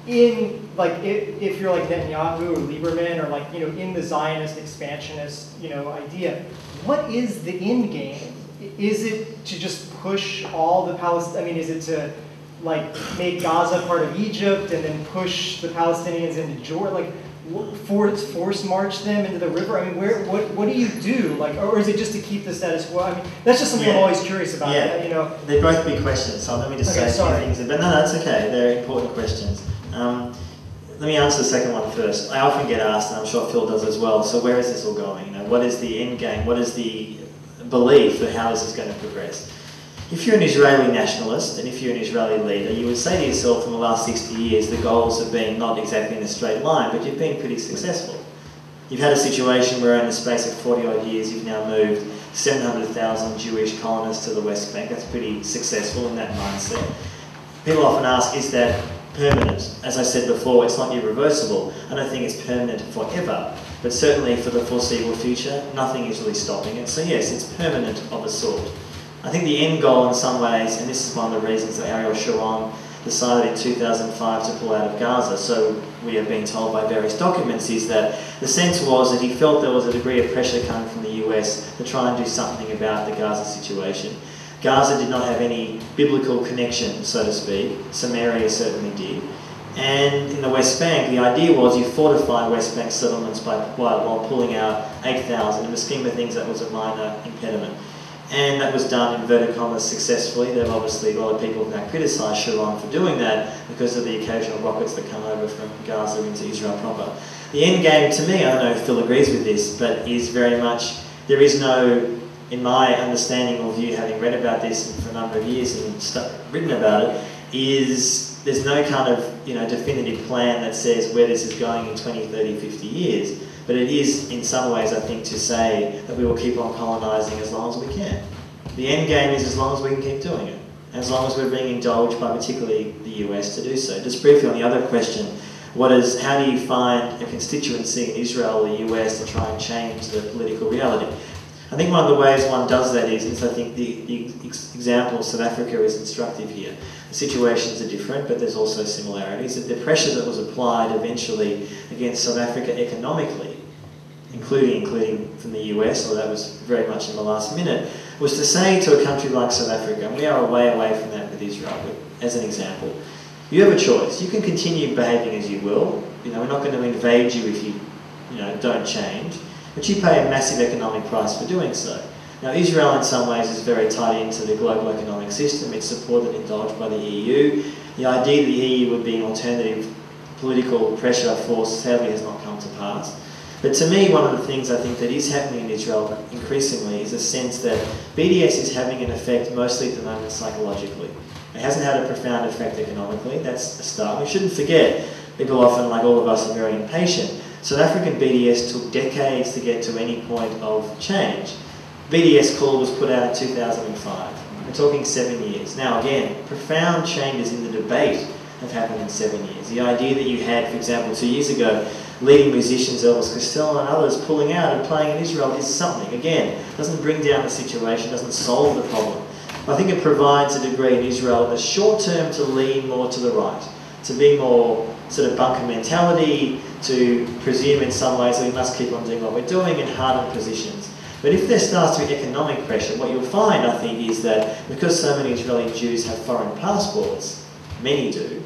if you're like Netanyahu or Lieberman or like in the Zionist expansionist idea, what is the end game? Is it to just push all the is it to like make Gaza part of Egypt and then push the Palestinians into Jordan, like force march them into the river? I mean, what do you do? Like, or is it just to keep the status quo? I mean, that's just something I'm always curious about. Yeah, they're both big questions. So let me just say a few things. But no, that's okay. They're important questions. Let me answer the second one first. I often get asked, and I'm sure Phil does as well. So where is this all going? What is the end game? What is the belief that how is this going to progress? If you're an Israeli nationalist and if you're an Israeli leader, you would say to yourself, in the last 60 years, the goals have been not exactly in a straight line, but you've been pretty successful. You've had a situation where in the space of 40 odd years you've now moved 700,000 Jewish colonists to the West Bank. That's pretty successful in that mindset. People often ask, is that permanent? As I said before, it's not irreversible. I don't think it's permanent forever, but certainly for the foreseeable future, nothing is really stopping it. So yes, it's permanent of a sort. I think the end goal in some ways, and this is one of the reasons that Ariel Sharon decided in 2005 to pull out of Gaza, so we have been told by various documents, is that the sense was that he felt there was a degree of pressure coming from the US to try and do something about the Gaza situation. Gaza did not have any biblical connection, so to speak. Samaria certainly did. And in the West Bank, the idea was you fortify West Bank settlements while pulling out 8,000. In the scheme of things, that was a minor impediment. And that was done, in inverted commas, successfully. There are obviously a lot of people who now criticise Sharon for doing that because of the occasional rockets that come over from Gaza into Israel proper. The end game, to me, I don't know if Phil agrees with this, but is very much, there is no, in my understanding or view, having read about this for a number of years and written about it, is there's no kind of definitive plan that says where this is going in 20, 30, 50 years. But it is, in some ways, I think, to say that we will keep on colonising as long as we can. The end game is as long as we can keep doing it, as long as we're being indulged by particularly the US to do so. Just briefly on the other question, how do you find a constituency in Israel or the US to try and change the political reality? I think one of the ways one does that is I think the example of South Africa is instructive here. The situations are different, but there's also similarities. That the pressure that was applied eventually against South Africa economically, including from the US, although that was very much in the last minute, was to say to a country like South Africa, and we are a way away from that with Israel, but as an example, you have a choice. You can continue behaving as you will. We're not going to invade you if you don't change. But you pay a massive economic price for doing so. Now, Israel in some ways is very tied into the global economic system. It's supported and indulged by the EU. The idea that the EU would be an alternative political pressure force sadly has not come to pass. But to me, one of the things I think that is happening in Israel increasingly is a sense that BDS is having an effect mostly at the moment psychologically. It hasn't had a profound effect economically. That's a start. We shouldn't forget, people often, like all of us, are very impatient. South African BDS took decades to get to any point of change. BDS call was put out in 2005. We're talking 7 years. Now again, profound changes in the debate have happened in 7 years. The idea that you had, for example, 2 years ago, leading musicians, Elvis Costello and others, pulling out and playing in Israel is something. Again, doesn't bring down the situation, doesn't solve the problem. I think it provides a degree in Israel in the short term to lean more to the right, to be more sort of bunker mentality, to presume in some ways that we must keep on doing what we're doing in hardened positions. But if there starts to be economic pressure, what you'll find, I think, is that because so many Israeli Jews have foreign passports, many do,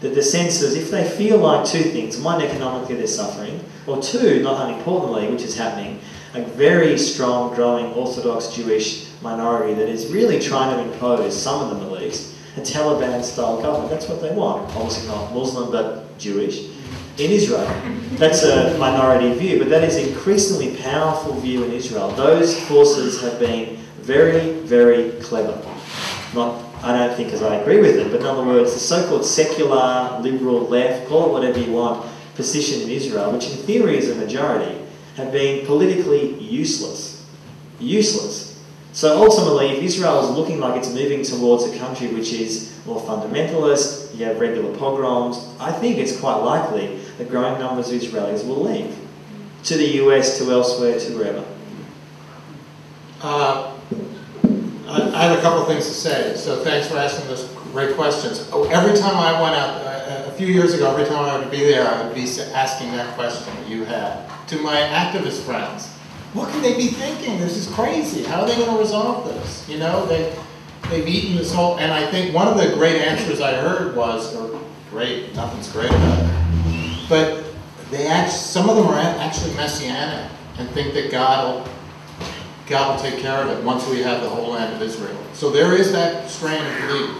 that the sense is if they feel like two things, one, economically they're suffering, or two, not unimportantly, which is happening, a very strong, growing Orthodox Jewish minority that is really trying to impose, some of them at least, a Taliban-style government. That's what they want. Obviously not Muslim, but Jewish. In Israel. That's a minority view, but that is an increasingly powerful view in Israel. Those forces have been very, very clever. I don't think as I agree with them, but in other words, the so-called secular, liberal, left, call it whatever you want, position in Israel, which in theory is a majority, have been politically useless. Useless. So ultimately, if Israel is looking like it's moving towards a country which is more fundamentalist, you have regular pogroms, I think it's quite likely that growing numbers of Israelis will leave. To the US, to elsewhere, to wherever. I have a couple of things to say, so thanks for asking those great questions. Every time I went out, a few years ago, every time I would be there, I would be asking that question that you had to my activist friends. What can they be thinking? This is crazy. How are they going to resolve this? You know, they've eaten this whole, and I think one of the great answers I heard was, or great, nothing's great about it, but some of them are actually messianic and think that God will take care of it once we have the whole land of Israel. So there is that strain of belief.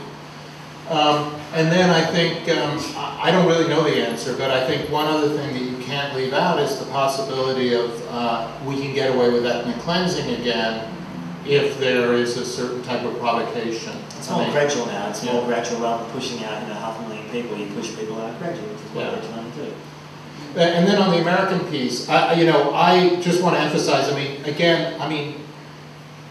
And then I think, I don't really know the answer, but I think one other thing that you can't leave out is the possibility of we can get away with ethnic cleansing again if there is a certain type of provocation. It's more gradual now. It's more gradual rather than pushing out 500,000 people. You push people out gradually, which is what they're trying to do. And then on the American piece, I just want to emphasize,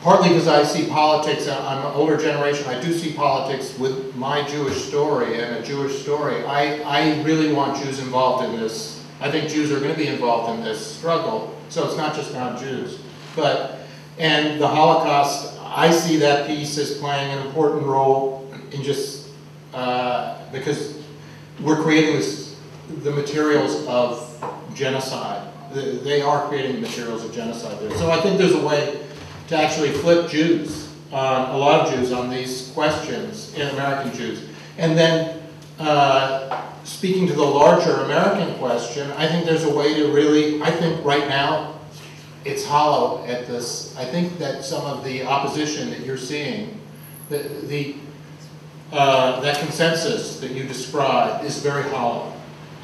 partly because I see politics, I'm an older generation, I do see politics with my Jewish story and a Jewish story. I really want Jews involved in this. I think Jews are going to be involved in this struggle. So it's not just about Jews. And the Holocaust, I see that piece as playing an important role in just, because we're creating the materials of genocide. They are creating the materials of genocide there. So I think there's a way to actually flip Jews, a lot of Jews, on these questions, in American Jews. And then, speaking to the larger American question, I think there's a way to really, I think right now, it's hollow at this. I think that some of the opposition that you're seeing, that consensus that you described is very hollow.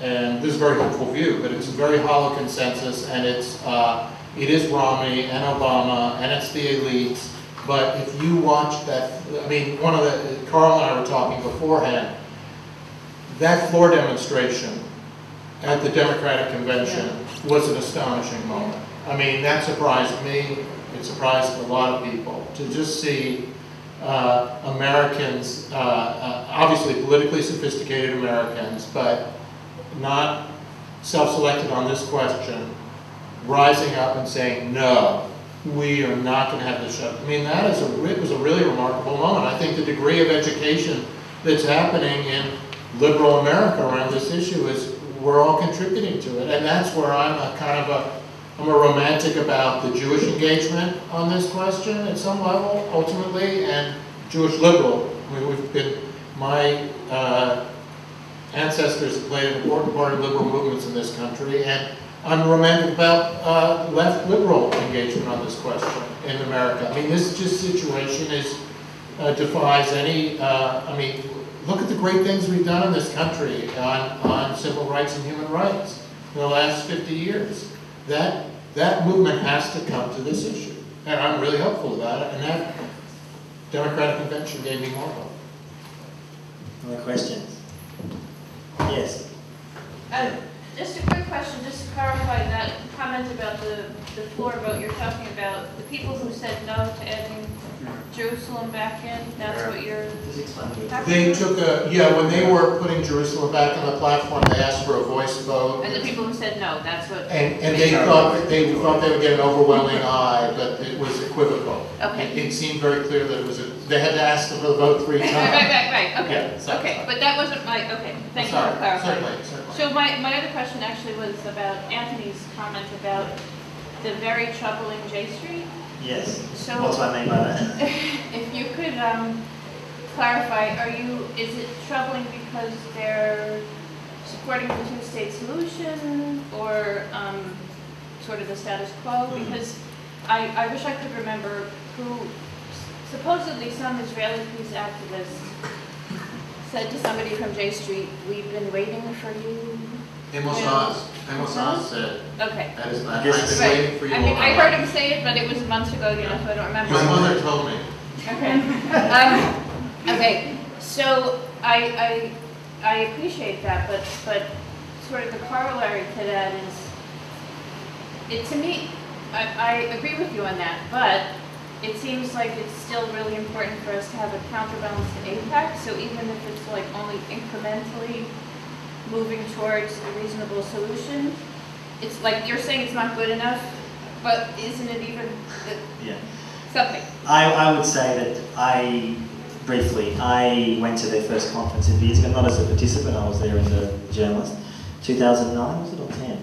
And this is a very hopeful view, but it's a very hollow consensus, and it is Romney and Obama, and it's the elites. But if you watch that, Carl and I were talking beforehand, that floor demonstration at the Democratic Convention was an astonishing moment. That surprised me. It surprised a lot of people to just see Americans, obviously politically sophisticated Americans, but not self-selected on this question, rising up and saying, no, we are not going to have this shut. It was a really remarkable moment. I think the degree of education that's happening in liberal America around this issue is we're all contributing to it. And that's where I'm a romantic about the Jewish engagement on this question at some level, ultimately, and Jewish liberal. My ancestors have played an important part in liberal movements in this country, and I'm romantic about left liberal engagement on this question in America. This situation defies any, look at the great things we've done in this country on civil rights and human rights in the last 50 years. That movement has to come to this issue, and I'm really hopeful about it, and that Democratic Convention gave me more hope. Other questions? Yes. Just a quick question, just to clarify that comment about the floor vote. You're talking about the people who said no to adding Jerusalem back in. That's what you're. They took when they were putting Jerusalem back on the platform, they asked for a voice vote. And the people who said no, that's what. And they thought they would get an overwhelming aye, but it was equivocal. Okay. It seemed very clear that it was they had to ask for the vote 3 times. Right. Okay. Yeah, okay, but that wasn't my. Okay, thank you for clarifying. Certainly. So my other question actually was about Anthony's comment about the very troubling J Street. Yes. So what's what I mean by that? If you could clarify, is it troubling because they're supporting the two-state solution, or sort of the status quo? Because I wish I could remember who, supposedly some Israeli peace activists said to somebody from J Street, "We've been waiting for you." Amos Oz said. Okay. That is I've been waiting for you. I heard him say it, but it was months ago, so I don't remember. My mother told me. Okay. Okay. So I appreciate that, but sort of the corollary to that is, to me, I agree with you on that, but it seems like it's still really important for us to have a counterbalance to AIPAC. So even if it's like only incrementally moving towards a reasonable solution, it's like you're saying it's not good enough, but isn't it even something? I would say that I went to their first conference a few years ago, not as a participant, I was there as a journalist. 2009, was it, or 10?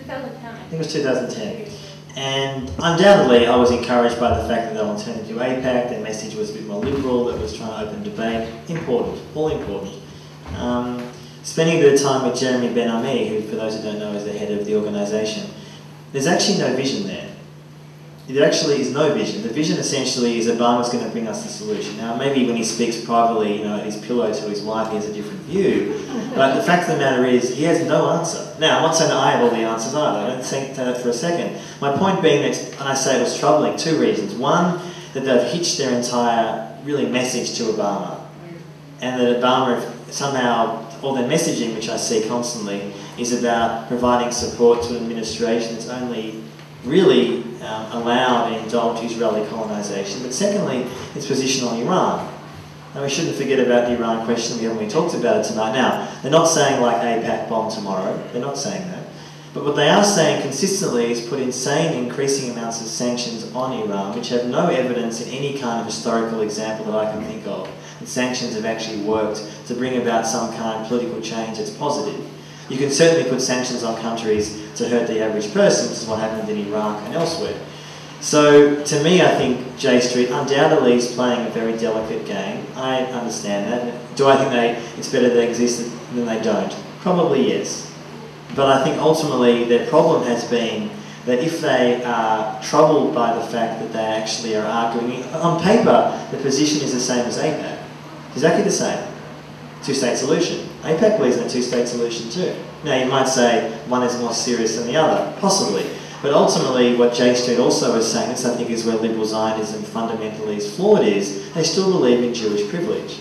2010. I think it was 2010. And undoubtedly, I was encouraged by the fact that they were alternative to AIPAC, their message was a bit more liberal, that was trying to open debate. Important, all important. Spending a bit of time with Jeremy Ben-Ami, who, for those who don't know, is the head of the organisation, there's actually no vision there. There actually is no vision. The vision essentially is Obama's going to bring us the solution. Now, maybe when he speaks privately, at his pillow to his wife, he has a different view. But the fact of the matter is, he has no answer. Now, I'm not saying that I have all the answers either. I don't say that for a second. My point being that, and I say it was troubling, 2 reasons. One, that they've hitched their entire, really, message to Obama. And that Obama somehow all their messaging, which I see constantly, is about providing support to an administration that's only really allowed and indulged Israeli colonisation. But secondly, its position on Iran. And we shouldn't forget about the Iran question. We haven't really talked about it tonight. Now, they're not saying like AIPAC bomb tomorrow. They're not saying that. But what they are saying consistently is put insane increasing amounts of sanctions on Iran, which have no evidence in any kind of historical example that I can think of, that sanctions have actually worked to bring about some kind of political change that's positive. You can certainly put sanctions on countries to hurt the average person, which is what happened in Iraq and elsewhere. So, to me, I think J Street undoubtedly is playing a very delicate game. I understand that. Do I think it's better they exist than they don't? Probably yes. But I think ultimately their problem has been that if they are troubled by the fact that they actually are arguing, on paper, the position is the same as AIPAC. Exactly the same. Two-state solution. AIPAC believes in a two-state solution too. Now you might say one is more serious than the other, possibly. But ultimately what J Street also is saying, this I think is where liberal Zionism fundamentally is flawed, is they still believe in Jewish privilege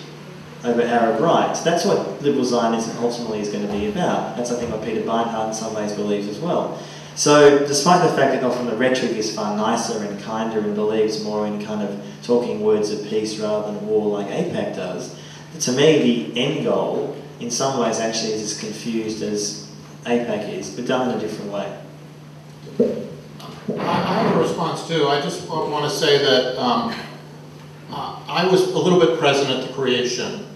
over Arab rights. That's what liberal Zionism ultimately is going to be about. That's I think what Peter Beinhardt in some ways believes as well. So despite the fact that often the rhetoric is far nicer and kinder and believes more in kind of talking words of peace rather than war like AIPAC does, to me the end goal in some ways actually is as confused as AIPAC is, but done in a different way. I have a response too. I just want to say that I was a little bit present at the creation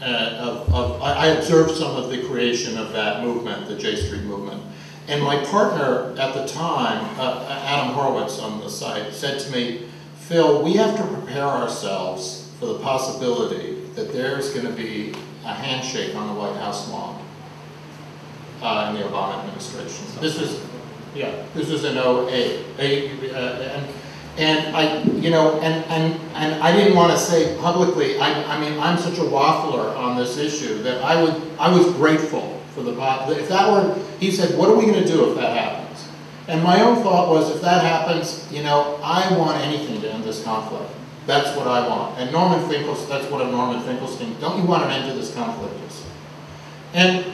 I observed some of the creation of that movement, the J Street movement. And my partner at the time, Adam Horowitz on the site, said to me, Phil, we have to prepare ourselves for the possibility that there's going to be a handshake on the White House lawn in the Obama administration. This was in 08. And I, you know, and I didn't want to say publicly, I mean, I'm such a waffler on this issue that I was grateful for the, if that were, he said, what are we going to do if that happens? And my own thought was, if that happens, you know, I want anything to end this conflict. That's what I want. And Norman Finkelstein, that's what Norman Finkelstein, don't you want an end to this conflict? And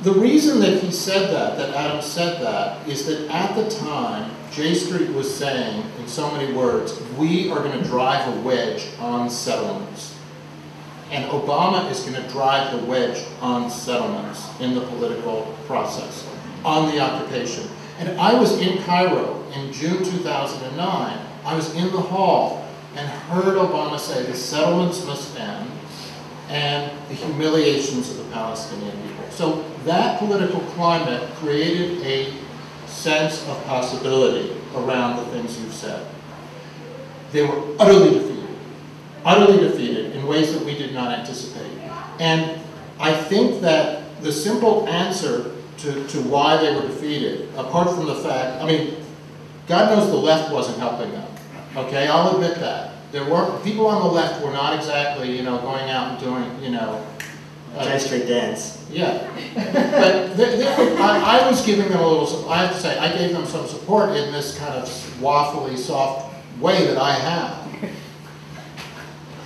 the reason that he said that Adam said that, is that at the time, J Street was saying, in so many words, we are going to drive a wedge on settlements. And Obama is going to drive the wedge on settlements in the political process, on the occupation. And I was in Cairo in June 2009. I was in the hall and heard Obama say the settlements must end and the humiliations of the Palestinian people. So that political climate created a sense of possibility around the things you've said. They were utterly defeated in ways that we did not anticipate. And I think that the simple answer to why they were defeated, apart from the fact, I mean, God knows the left wasn't helping them. Okay, I'll admit that. There were people on the left were not exactly, you know, going out and doing, you know, J Street dance. Yeah, but I was giving them a little, I have to say, I gave them some support in this kind of waffly, soft way that I have.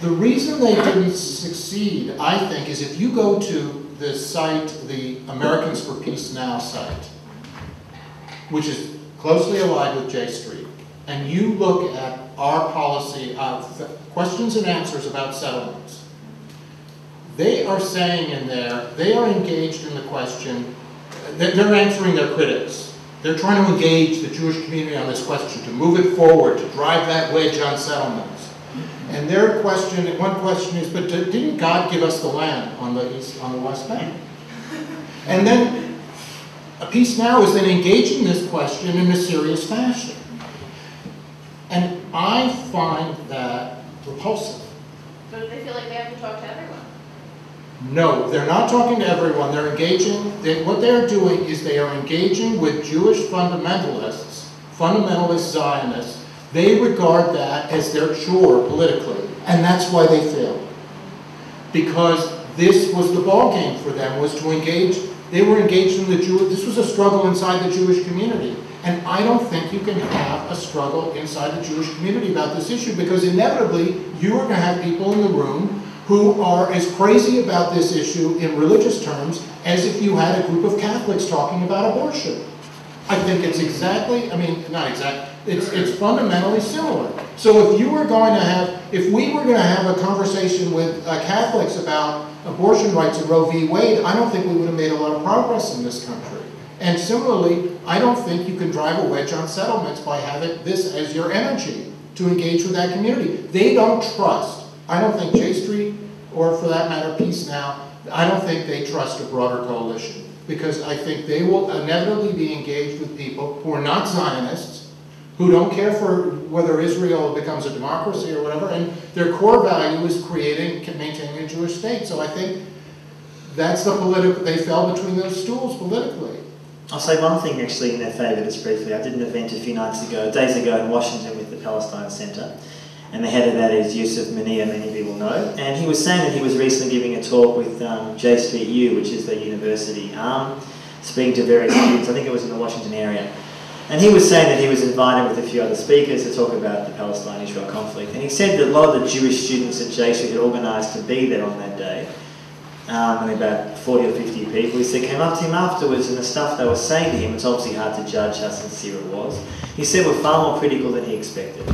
The reason they didn't succeed, I think, is if you go to the site, the Americans for Peace Now site, which is closely allied with J Street, and you look at our policy of questions and answers about settlements, they are saying in there, they are engaged in the question, they're answering their critics. They're trying to engage the Jewish community on this question, to move it forward, to drive that wedge on settlements. And their question, one question is, but didn't God give us the land on the West Bank? And then Peace Now is then engaging this question in a serious fashion. And I find that repulsive. So do they feel like they have to talk to everyone? No, they're not talking to everyone. They're engaging, what they're doing is they are engaging with Jewish fundamentalists, fundamentalist Zionists. They regard that as their chore politically, and that's why they failed. Because this was the ball game for them, was to engage, they were engaged in the Jewish, this was a struggle inside the Jewish community. And I don't think you can have a struggle inside the Jewish community about this issue, because inevitably you are going to have people in the room who are as crazy about this issue in religious terms as if you had a group of Catholics talking about abortion. I think it's exactly, I mean, not exactly, it's fundamentally similar. So if you were going to have, if we were going to have a conversation with Catholics about abortion rights in Roe v. Wade, I don't think we would have made a lot of progress in this country. And similarly, I don't think you can drive a wedge on settlements by having this as your energy to engage with that community. They don't trust. I don't think J Street, or for that matter, Peace Now, I don't think they trust a broader coalition, because I think they will inevitably be engaged with people who are not Zionists, who don't care for whether Israel becomes a democracy or whatever, and their core value is maintaining a Jewish state. So I think that's the political, they fell between those stools politically. I'll say one thing actually in their favour just briefly. I did an event a few days ago in Washington with the Palestine Center, and the head of that is Yusuf Mania, many people know, and he was saying that he was recently giving a talk with J Street U, which is the university, speaking to various students. I think it was in the Washington area. And he was saying that he was invited with a few other speakers to talk about the Palestine-Israel conflict. And he said that a lot of the Jewish students at J Street had organised to be there on that day, and about 40 or 50 people. He said, came up to him afterwards, and the stuff they were saying to him, it's obviously hard to judge how sincere it was. He said were far more critical than he expected.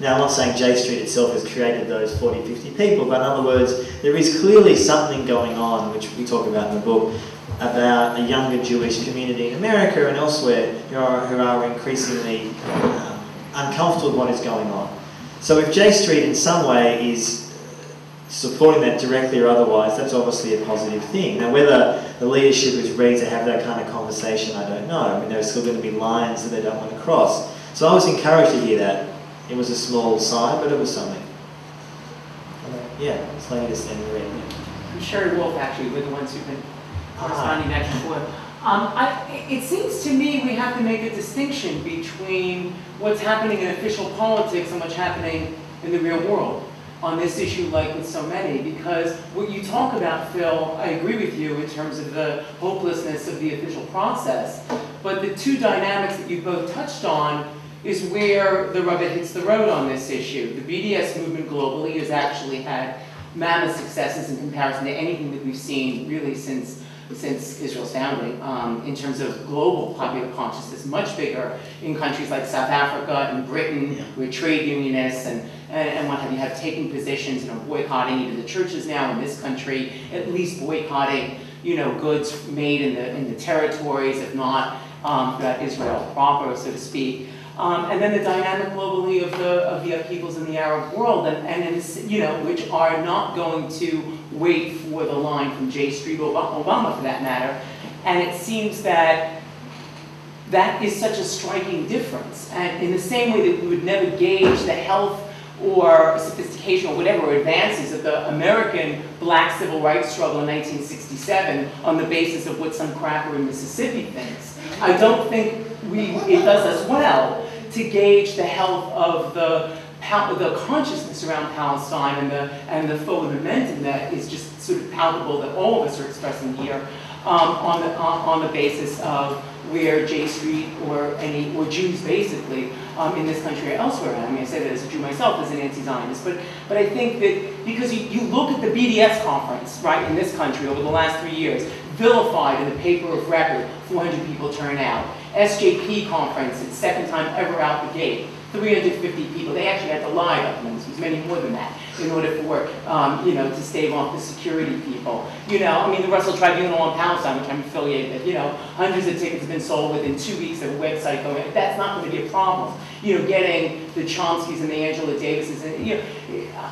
Now, I'm not saying J Street itself has created those 40, 50 people, but in other words, there is clearly something going on, which we talk about in the book, about a younger Jewish community in America and elsewhere who are increasingly uncomfortable with what is going on. So if J Street in some way is supporting that directly or otherwise, that's obviously a positive thing. Now, whether the leadership is ready to have that kind of conversation, I don't know. I mean, there's still going to be lines that they don't want to cross. So I was encouraged to hear that. It was a small side, but it was something. Yeah, it's like this thing already. I'm Sherry Wolf, actually. We're the ones who've been corresponding back and forth. It seems to me we have to make a distinction between what's happening in official politics and what's happening in the real world on this issue, like with so many, because what you talk about, Phil, I agree with you in terms of the hopelessness of the official process, but the two dynamics that you both touched on is where the rubber hits the road on this issue. The BDS movement globally has actually had mammoth successes in comparison to anything that we've seen really since Israel's founding, in terms of global popular consciousness, much bigger in countries like South Africa and Britain, where trade unionists and what have taken positions and are boycotting even the churches now in this country, at least boycotting, goods made in the territories, if not Israel proper, so to speak. And then the dynamic globally of the upheavals in the Arab world, which are not going to wait for the line from J Street or Obama, for that matter. And it seems that that is such a striking difference. And in the same way that we would never gauge the health or sophistication or whatever advances of the American black civil rights struggle in 1967 on the basis of what some cracker in Mississippi thinks, I don't think it does us well to gauge the health of the consciousness around Palestine and the forward momentum that is just sort of palpable that all of us are expressing here on the basis of where J Street or Jews basically in this country or elsewhere. I mean, I say that as a Jew myself, as an anti-Zionist, but I think that because you look at the BDS conference, right, in this country over the last 3 years, vilified in the paper of record, 400 people turn out. SJP conference, its second time ever out the gate, 350 people. They actually had to lie about the numbers. It was many more than that in order for, to stave off the security people. I mean, the Russell Tribunal on Palestine, which I'm affiliated with, hundreds of tickets have been sold within 2 weeks of a website going. That's not going to be a problem. Getting the Chomskys and the Angela Davises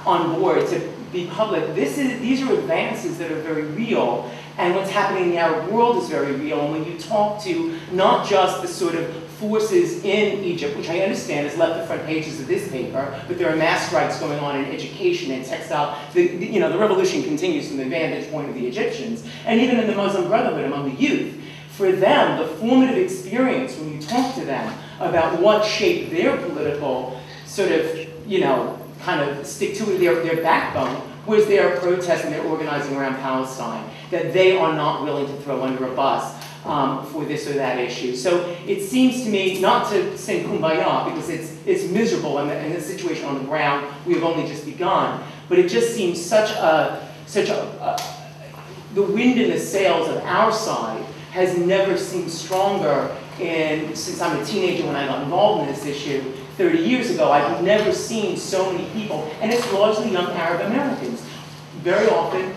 on board to be public. These are advances that are very real. And what's happening in the Arab world is very real. And when you talk to not just the sort of forces in Egypt, which I understand has left the front pages of this paper, but there are mass strikes going on in education and textile. The revolution continues from the vantage point of the Egyptians, and even in the Muslim Brotherhood among the youth. For them, the formative experience when you talk to them about what shaped their political sort of, kind of stick to their backbone was their protest and their organizing around Palestine, that they are not willing to throw under a bus for this or that issue. So it seems to me, not to sing kumbaya, because it's miserable and the situation on the ground, we have only just begun, but it just seems the wind in the sails of our side has never seemed stronger. And since I'm a teenager when I got involved in this issue 30 years ago, I've never seen so many people, and it's largely young Arab Americans, very often